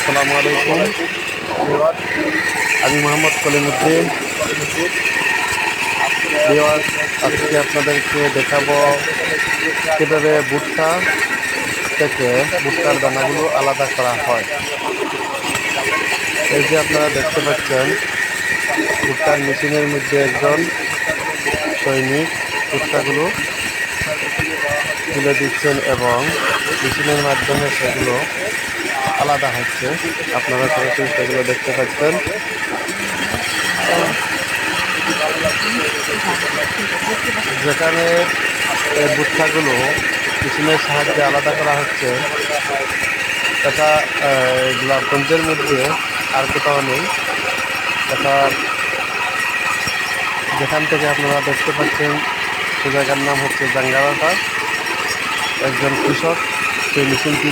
আসসালামু আলাইকুম। আমি মোহাম্মদ কলিমুদ্দিন। ভিউয়ার্স, আজকে আপনাদেরকে দেখাবো কিভাবে ভুট্টা থেকে ভুট্টার দানাগুলো আলাদা করা হয়। এই যে আপনারা দেখতে পাচ্ছেন, ভুট্টার মেশিনের মধ্যে একজন সৈনিক ভুট্টাগুলো তুলে দিচ্ছেন এবং মেশিনের মাধ্যমে সেগুলো আলাদা হচ্ছে। আপনারা সরাসরি সেগুলো দেখতে পাচ্ছেন। যেখানে এই ভুট্টাগুলো মেশিনের সাহায্যে আলাদা করা হচ্ছে, এটা গোলাপগঞ্জের মধ্যে আর কোথাও নেই। এটা যেখান থেকে আপনারা দেখতে পাচ্ছেন সে জায়গার নাম হচ্ছে জাঙ্গারাটা। একজন কৃষক সেই মেশিনটি